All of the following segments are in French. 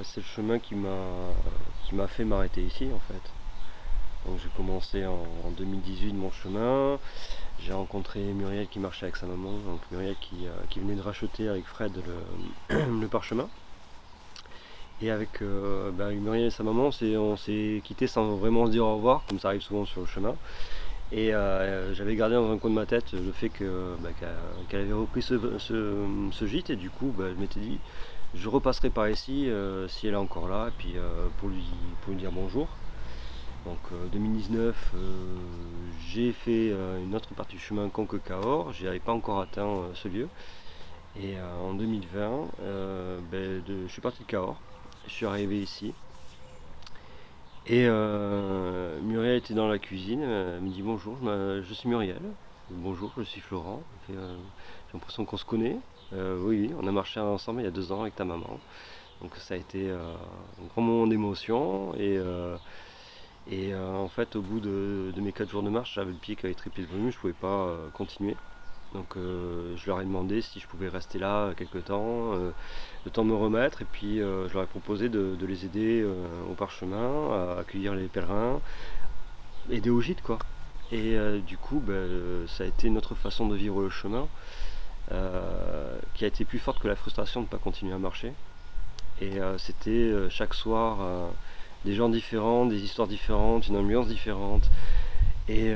C'est le chemin qui m'a fait m'arrêter ici en fait. Donc j'ai commencé en 2018 mon chemin. J'ai rencontré Muriel qui marchait avec sa maman, donc Muriel qui venait de racheter avec Fred le parchemin. Et avec Muriel et sa maman, on s'est quitté sans vraiment se dire au revoir, comme ça arrive souvent sur le chemin. Et j'avais gardé dans un coin de ma tête le fait qu'elle avait repris ce gîte, et du coup je m'étais dit je repasserai par ici si elle est encore là, et puis pour lui dire bonjour. Donc 2019, j'ai fait une autre partie du chemin Conques-Cahors, je n'avais pas encore atteint ce lieu. Et en 2020, je suis parti de Cahors, je suis arrivé ici. Et Muriel était dans la cuisine, elle me dit bonjour, je suis Muriel. Bonjour, je suis Florent. J'ai l'impression qu'on se connaît. Oui, oui, on a marché ensemble il y a 2 ans avec ta maman. Donc ça a été un grand moment d'émotion. Et en fait, au bout de mes 4 jours de marche, j'avais le pied qui avait triplé de volume, je ne pouvais pas continuer. Donc je leur ai demandé si je pouvais rester là quelques temps, le temps de me remettre, et puis je leur ai proposé de les aider au parchemin, à accueillir les pèlerins, aider au gîte quoi. Et du coup, ça a été notre façon de vivre le chemin, qui a été plus forte que la frustration de ne pas continuer à marcher. Et c'était chaque soir des gens différents, des histoires différentes, une ambiance différente. Et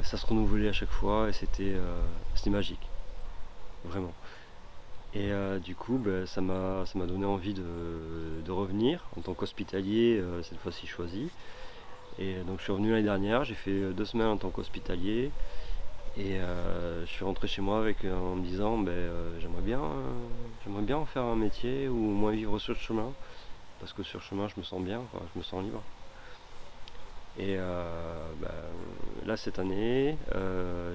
ça se renouvelait à chaque fois, et c'était magique, vraiment. Et du coup, ça m'a donné envie de revenir en tant qu'hospitalier, cette fois-ci choisi. Et donc je suis revenu l'année dernière, j'ai fait 2 semaines en tant qu'hospitalier. Et je suis rentré chez moi en me disant j'aimerais bien en faire un métier ou au moins vivre sur le chemin. Parce que sur le chemin, je me sens bien, quoi, je me sens libre. Et là, cette année,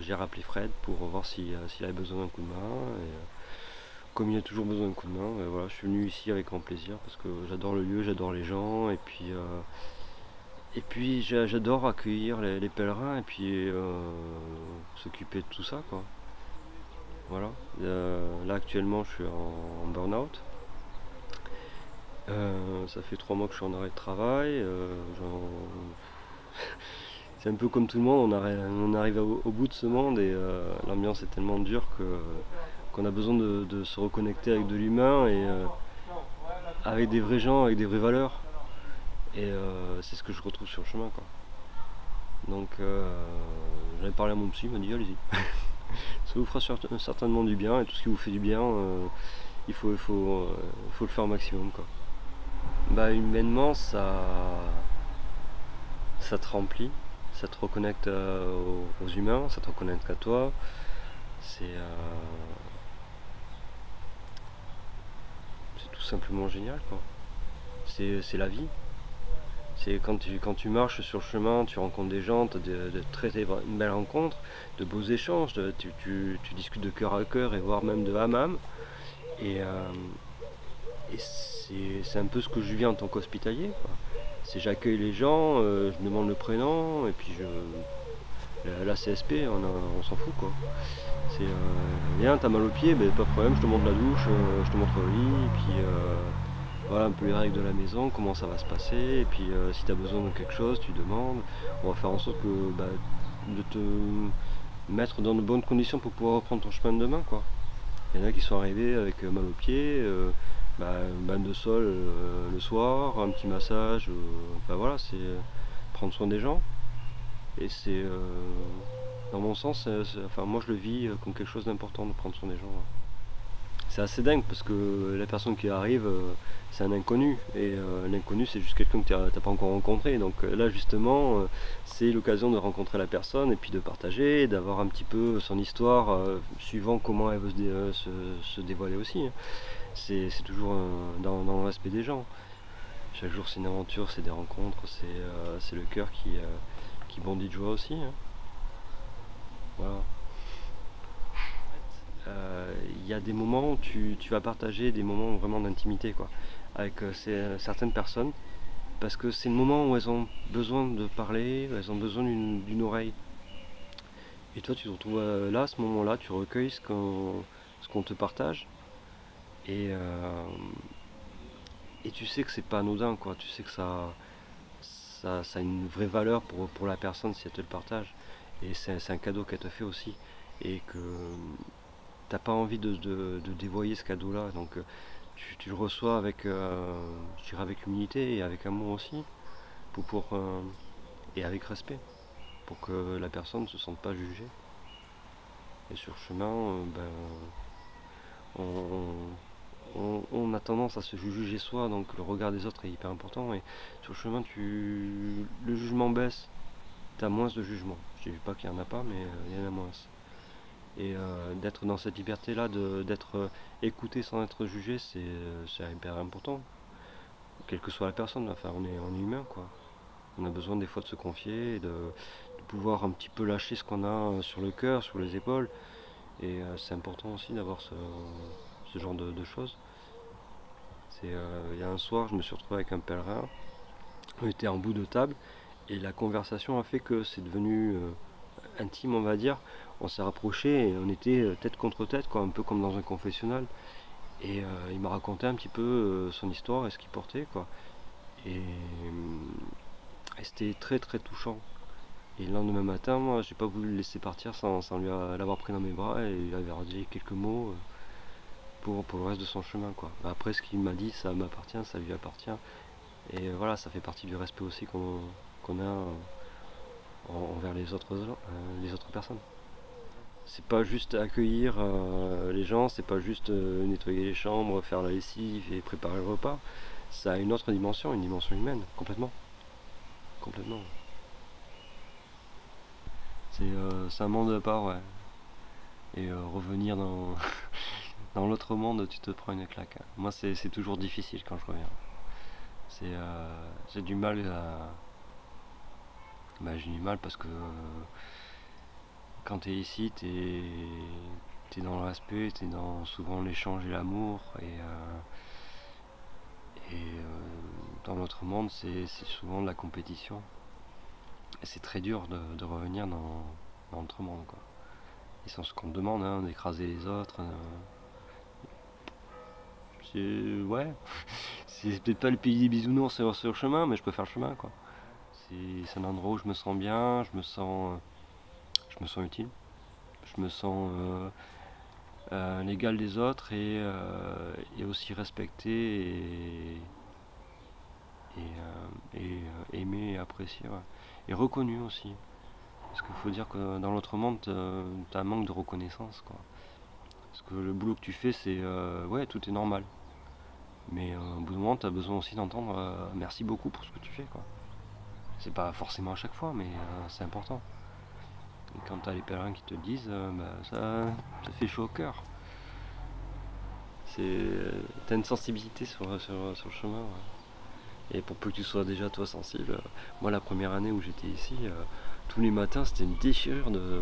j'ai rappelé Fred pour voir s'il avait besoin d'un coup de main. Et, comme il a toujours besoin d'un coup de main, voilà, je suis venu ici avec grand plaisir parce que j'adore le lieu, j'adore les gens. Et puis j'adore accueillir les pèlerins et puis s'occuper de tout ça, quoi. Voilà. Là, actuellement, je suis en burn-out. Ça fait 3 mois que je suis en arrêt de travail. C'est un peu comme tout le monde, on arrive au bout de ce monde, et l'ambiance est tellement dure qu'on a besoin de se reconnecter avec de l'humain, et avec des vrais gens, avec des vraies valeurs. Et c'est ce que je retrouve sur le chemin, quoi. Donc j'avais parlé à mon psy, il m'a dit allez-y. Ça vous fera certainement du bien, et tout ce qui vous fait du bien, il faut le faire au maximum, quoi. Humainement, ça te remplit, ça te reconnecte aux humains, ça te reconnecte à toi. C'est tout simplement génial, quoi. C'est la vie. C'est quand tu marches sur le chemin, tu rencontres des gens, tu as de très belles rencontres, de beaux échanges, tu discutes de cœur à cœur, et voire même de âme à âme. Et, c'est un peu ce que je vis en tant qu'hospitalier, quoi. C'est j'accueille les gens, je demande le prénom, et puis la CSP, on s'en fout, quoi. C'est viens, t'as mal au pied, pas de problème, je te montre la douche, je te montre le lit, et puis voilà un peu les règles de la maison, comment ça va se passer, et puis si t'as besoin de quelque chose, tu demandes. On va faire en sorte de te mettre dans de bonnes conditions pour pouvoir reprendre ton chemin de demain, quoi. Il y en a qui sont arrivés avec mal au pied, une bain de sol le soir, un petit massage, voilà, c'est prendre soin des gens. Et dans mon sens, enfin moi je le vis comme quelque chose d'important de prendre soin des gens. C'est assez dingue parce que la personne qui arrive, c'est un inconnu. Et l'inconnu, c'est juste quelqu'un que tu n'as pas encore rencontré. Donc là, justement, c'est l'occasion de rencontrer la personne et puis de partager, d'avoir un petit peu son histoire, suivant comment elle veut se dévoiler aussi, hein. C'est toujours dans le respect des gens. Chaque jour, c'est une aventure, c'est des rencontres, c'est le cœur qui bondit de joie aussi, hein. Voilà. Il y a des moments où tu vas partager des moments vraiment d'intimité, quoi, avec certaines personnes, parce que c'est le moment où elles ont besoin de parler, elles ont besoin d'une oreille. Et toi, tu te retrouves là, à ce moment-là, tu recueilles ce qu'on te partage. Et et tu sais que c'est pas anodin, quoi. Tu sais que ça a une vraie valeur pour la personne si elle te le partage. Et c'est un cadeau qu'elle te fait aussi. Et que t'as pas envie de dévoyer ce cadeau-là. Donc tu le reçois avec, je dirais avec humilité et avec amour aussi. Et avec respect. Pour que la personne ne se sente pas jugée. Et sur le chemin, on a tendance à se juger soi, donc le regard des autres est hyper important. Et sur le chemin, le jugement baisse, tu as moins de jugement. Je ne dis pas qu'il n'y en a pas, mais il y en a moins. Et d'être dans cette liberté-là, d'être écouté sans être jugé, c'est hyper important. Quelle que soit la personne, enfin, on est humain, quoi. On a besoin des fois de se confier, de pouvoir un petit peu lâcher ce qu'on a sur le cœur, sur les épaules. Et c'est important aussi d'avoir ce genre de choses. Il y a un soir, je me suis retrouvé avec un pèlerin. On était en bout de table et la conversation a fait que c'est devenu intime, on va dire. On s'est rapprochés et on était tête contre tête, quoi, un peu comme dans un confessionnal. Et il m'a raconté un petit peu son histoire et ce qu'il portait, quoi. Et c'était très très touchant. Et le lendemain matin, moi, j'ai pas voulu le laisser partir sans l'avoir pris dans mes bras et lui avoir dit quelques mots pour le reste de son chemin, quoi. Après, ce qu'il m'a dit, ça m'appartient, ça lui appartient. Et voilà, ça fait partie du respect aussi qu'on a envers les autres personnes. C'est pas juste accueillir les gens, c'est pas juste nettoyer les chambres, faire la lessive et préparer le repas. Ça a une autre dimension, une dimension humaine, complètement. Complètement. C'est un monde à part, ouais. Et revenir dans l'autre monde, tu te prends une claque. Moi, c'est toujours difficile quand je reviens. J'ai du mal à. Bah, j'ai du mal parce que quand tu es ici, tu es dans le respect, tu es dans souvent l'échange et l'amour. Dans l'autre monde, c'est souvent de la compétition. Et c'est très dur de revenir dans l'autre monde, quoi. Et c'est ce qu'on te demande, hein, d'écraser les autres. Ouais, c'est peut-être pas le pays des bisounours sur le chemin, mais je peux faire le chemin, quoi. C'est un endroit où je me sens bien, je me sens utile, je me sens l'égal des autres et aussi respecté aimé et apprécié, ouais. Et reconnu aussi. Parce qu'il faut dire que dans l'autre monde, t'as un manque de reconnaissance, quoi. Parce que le boulot que tu fais, ouais, tout est normal. Mais au bout d'un moment, t'as besoin aussi d'entendre merci beaucoup pour ce que tu fais, quoi. C'est pas forcément à chaque fois, mais c'est important. Et quand t'as les pèlerins qui te le disent, ça fait chaud au cœur. T'as une sensibilité sur le chemin, ouais. Et pour peu que tu sois déjà toi sensible, moi la première année où j'étais ici, tous les matins c'était une déchirure de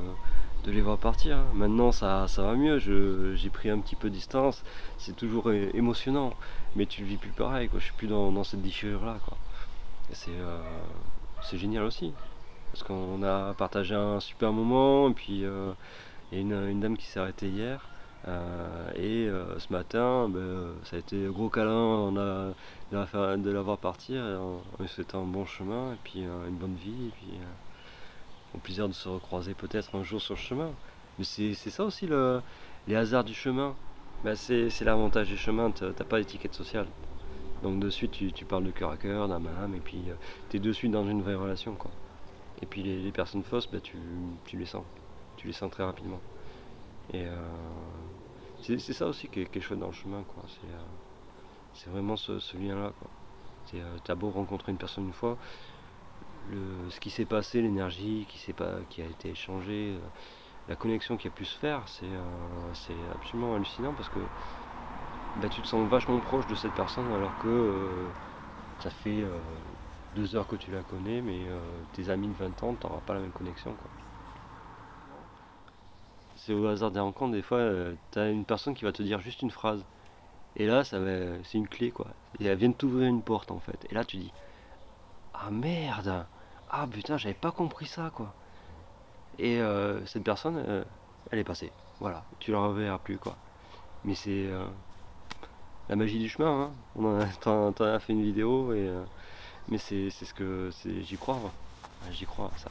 les voir partir, hein. Maintenant ça va mieux, j'ai pris un petit peu de distance, c'est toujours émotionnant, mais tu le vis plus pareil, quoi. Je suis plus dans cette déchirure là, quoi. Et c'est génial aussi, parce qu'on a partagé un super moment, et puis il y a une dame qui s'est arrêtée hier. Ce matin, ça a été un gros câlin de la voir partir, en lui souhaitant un bon chemin, et puis une bonne vie, et puis au plaisir de se recroiser peut-être un jour sur le chemin. Mais c'est ça aussi les hasards du chemin. C'est l'avantage du chemin, t'as pas d'étiquette sociale. Donc de suite tu parles de cœur à cœur, d'âme à âme, et puis t'es de suite dans une vraie relation, quoi. Et puis les personnes fausses, tu les sens. Tu les sens très rapidement. Et c'est ça aussi qui est chouette dans le chemin, quoi. C'est vraiment ce lien-là, quoi. T'as beau rencontrer une personne une fois, ce qui s'est passé, l'énergie qui a été échangée, la connexion qui a pu se faire, c'est absolument hallucinant parce que tu te sens vachement proche de cette personne alors que ça fait 2 heures que tu la connais, mais tes amis de 20 ans, t'auras pas la même connexion, quoi. C'est au hasard des rencontres, des fois, t'as une personne qui va te dire juste une phrase. Et là, c'est une clé, quoi. Et elle vient de t'ouvrir une porte, en fait. Et là, tu dis, ah merde! Ah putain, j'avais pas compris ça, quoi. Et cette personne, elle est passée. Voilà, tu la reverras plus, quoi. Mais la magie du chemin, hein. T'en as fait une vidéo, mais c'est ce que j'y crois, moi. J'y crois à ça.